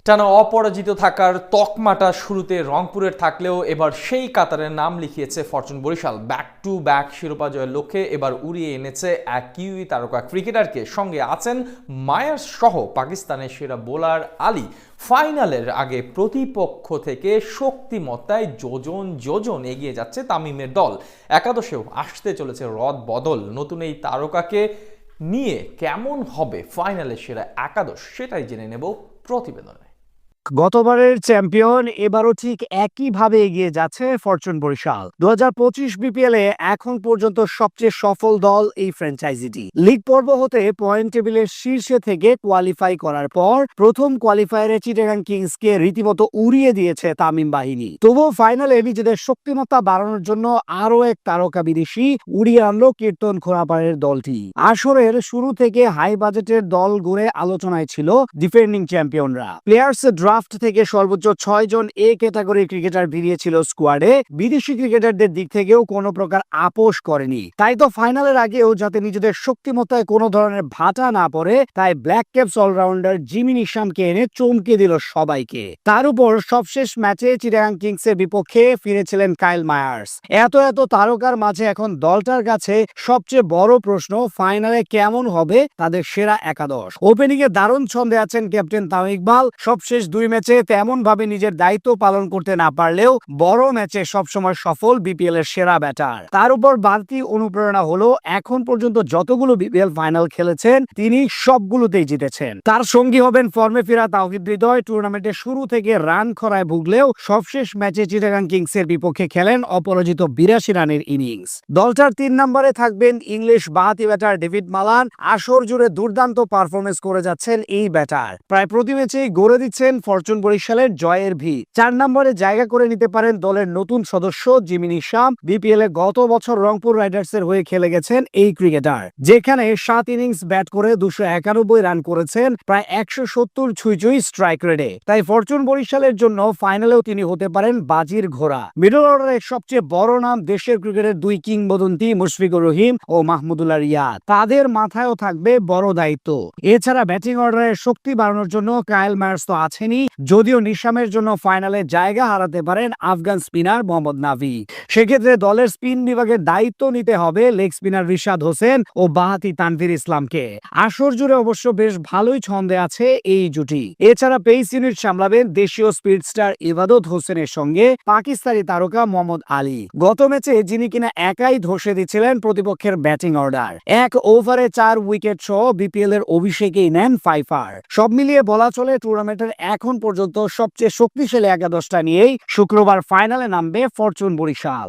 টানা অপরাজিত থাকার তকমাটা শুরুতে রংপুরের থাকলেও এবার সেই কাতারের নাম লিখিয়েছে Fortune Barishal. Back to back শিরোপা জয়ের লক্ষ্যে এবার উড়িয়ে এনেছে এক কিউই তারকা ক্রিকেটারকে। সঙ্গে আছেন মায়ার্স সহ পাকিস্তানের সেরা বোলার আলী। ফাইনালের আগে প্রতিপক্ষ থেকে শক্তিমত্তায় যোজন যোজন এগিয়ে যাচ্ছে তামিমের দল। একাদশেও আসতে চলেছে রদ বদল। নতুন এই তারকাকে নিয়ে কেমন হবে ফাইনালের সেরা একাদশ, সেটাই জেনে নেব প্রতিবেদনে। গতবারের চ্যাম্পিয়ন এবারও ঠিক একইভাবে এগিয়ে যাচ্ছে ফরচুন বরিশাল। 2025 বিপিএল এ এখন পর্যন্ত সবচেয়ে সফল দল এই ফ্র্যাঞ্চাইজিটি। লিগ পর্ব হতে পয়েন্ট টেবিলের শীর্ষে থেকে কোয়ালিফাই করার পর প্রথম কোয়ালিফায়ারে চিটাগাং কিংসকে রীতিমতো উড়িয়ে দিয়েছে তামিম বাহিনী। তবুও ফাইনালে নিজেদের শক্তিমত্তা বাড়ানোর জন্য আরও এক তারকা বিদেশি উড়িয়ে আনলো কীর্তন খোরাপাড়ের দলটি। আসরের শুরু থেকে হাই বাজেটের দল গড়ে আলোচনায় ছিল ডিফেন্ডিং চ্যাম্পিয়নরা। প্লেয়ার্স ড্রাফট থেকে সর্বোচ্চ 6 জন এ ক্যাটাগরি ক্রিকেটার বেরিয়েছিল স্কোয়াডে। বিদেশি ক্রিকেটারদের দিক থেকেও কোনো প্রকার আপোষ করেনি। তাই তো ফাইনালের আগেও যাতে নিজেদের শক্তিমত্তায় কোনো ধরনের ভাটা না পড়ে, তাই ব্ল্যাক ক্যাপস অলরাউন্ডার জিমি নিশামকে এনে চমকে দিল সবাইকে। তার উপর সবশেষ ম্যাচে চিটাগাং কিংসের বিপক্ষে ফিরেছিলেন কাইল মায়ার্স। এত তারকার মাঝে এখন দলটার কাছে সবচেয়ে বড় প্রশ্ন, ফাইনালে কেমন হবে তাদের সেরা একাদশ। ওপেনিং এ দারুণ ছন্দে আছেন ক্যাপ্টেন তামিম ইকবাল। সবশেষ 2 ম্যাচে তেমন ভাবে নিজের দায়িত্ব পালন করতে না পারলেও বড় ম্যাচে সবসময় সফল বিপিএল এর সেরা ব্যাটার। তার উপর বাড়তি অনুপ্রেরণা হলো এখন পর্যন্ত যতগুলো বিপিএল ফাইনাল খেলেছেন তিনি সবগুলোতেই জিতেছেন। তার সঙ্গী হবেন ফর্মে ফেরা তাওহিদ হৃদয়। টুর্নামেন্টের শুরু থেকে রান খরায় ভুগলেও সবশেষ ম্যাচে চিটাগাং কিংসের বিপক্ষে খেলেন অপরাজিত 82 রানের ইনিংস। দলটার 3 নম্বরে থাকবেন ইংলিশ বাহাতি ব্যাটার ডেভিড মালান। আসর জুড়ে দুর্দান্ত পারফরমেন্স করে যাচ্ছেন এই ব্যাটার। প্রায় প্রতি ম্যাচেই গড়ে দিচ্ছেন ফরচুন বরিশালের জয়ের ভিত। 4 নম্বরে জায়গা করে নিতে পারেন দলের নতুন সদস্য জিমি নিশাম। বিপিএল এ গত বছর রংপুর রাইডার্সের হয়ে খেলে গেছেন এই ক্রিকেটার, যেখানে 7 ইনিংস ব্যাট করে 291 রান করেছেন, প্রায় 170 ছুঁই স্ট্রাইক রেটে। তাই ফরচুন বরিশালের জন্য ফাইনালেও তিনি হতে পারেন বাজির ঘোড়া। মিডল অর্ডারের সবচেয়ে বড় নাম দেশের ক্রিকেটের 2 কিংবদন্তি মুশফিকুর রহিম ও মাহমুদুল্লাহ রিয়াদ। তাদের মাথায়ও থাকবে বড় দায়িত্ব। এছাড়া ব্যাটিং অর্ডারের শক্তি বাড়ানোর জন্য কাইল মায়ার্স তো আছেনই, যদিও নিশামের জন্য ফাইনালে জায়গা হারাতে পারেন আফগান স্পিনার মোহাম্মদ নাভি। সেক্ষেত্রে দলের স্পিন বিভাগের দায়িত্ব নিতে হবে লেগ স্পিনার রিশাদ হোসেন ও বাহাতি তানভীর ইসলামকে। আসর জুড়ে অবশ্য বেশ ভালোই ছন্দে আছে এই জুটি। এছাড়া পেস ইউনিট সামলাবেন দেশীয় স্পিড স্টার ইবাদত হোসেনের সঙ্গে পাকিস্তানি তারকা মোহাম্মদ আলী। গত ম্যাচে যিনি কিনা একাই ধসে দিচ্ছিলেন প্রতিপক্ষের ব্যাটিং অর্ডার। 1 ওভারে 4 উইকেট সহ বিপিএল এর অভিষেকেই নেন ফাইফার। সব মিলিয়ে বলা চলে টুর্নামেন্টের এখন পর্যন্ত সবচেয়ে শক্তিশালী একাদশটা নিয়েই শুক্রবার ফাইনালে নামবে ফরচুন বরিশাল।